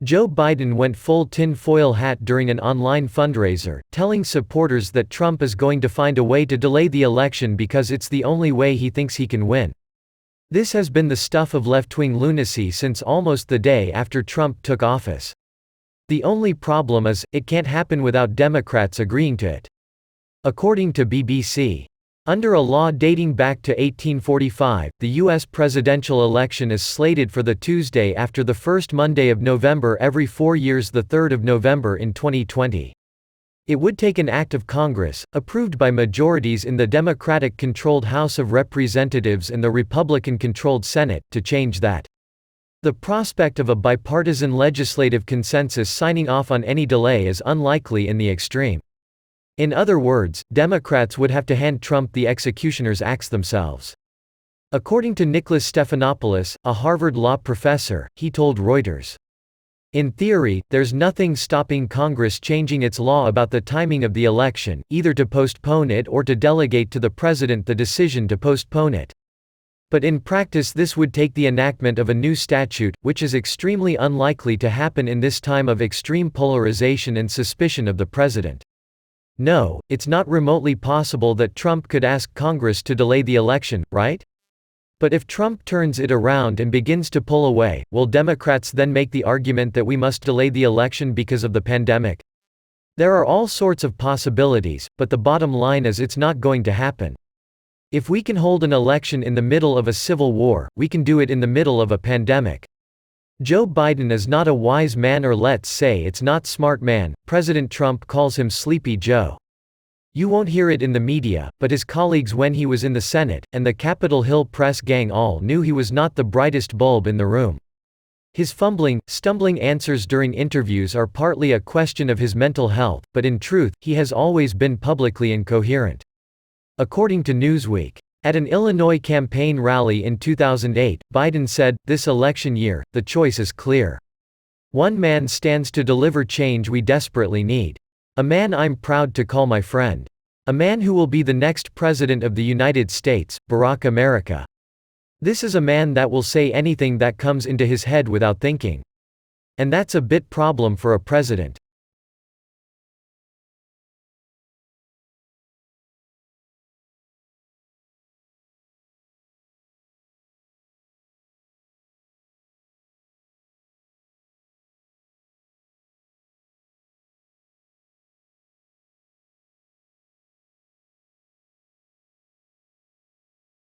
Joe Biden went full tin-foil hat during an online fundraiser, telling supporters that Trump is going to find a way to delay the election because it's the only way he thinks he can win. This has been the stuff of left-wing lunacy since almost the day after Trump took office. The only problem is, it can't happen without Democrats agreeing to it. According to BBC. Under a law dating back to 1845, the U.S. presidential election is slated for the Tuesday after the first Monday of November every 4 years, the 3rd of November in 2020. It would take an act of Congress, approved by majorities in the Democratic-controlled House of Representatives and the Republican-controlled Senate, to change that. The prospect of a bipartisan legislative consensus signing off on any delay is unlikely in the extreme. In other words, Democrats would have to hand Trump the executioner's axe themselves. According to Nicholas Stephanopoulos, a Harvard law professor, he told Reuters. In theory, there's nothing stopping Congress changing its law about the timing of the election, either to postpone it or to delegate to the president the decision to postpone it. But in practice this would take the enactment of a new statute, which is extremely unlikely to happen in this time of extreme polarization and suspicion of the president. No, it's not remotely possible that Trump could ask Congress to delay the election, right? But if Trump turns it around and begins to pull away, will Democrats then make the argument that we must delay the election because of the pandemic? There are all sorts of possibilities, but the bottom line is it's not going to happen. If we can hold an election in the middle of a civil war, we can do it in the middle of a pandemic. Joe Biden is not a wise man, or let's say it's not smart man. President Trump calls him Sleepy Joe. You won't hear it in the media, but his colleagues when he was in the Senate, and the Capitol Hill press gang all knew he was not the brightest bulb in the room. His fumbling, stumbling answers during interviews are partly a question of his mental health, but in truth, he has always been publicly incoherent. According to Newsweek. At an Illinois campaign rally in 2008, Biden said, "This election year, the choice is clear. One man stands to deliver change we desperately need. A man I'm proud to call my friend. A man who will be the next president of the United States, Barack America. This is a man that will say anything that comes into his head without thinking. And that's a bit problem for a president."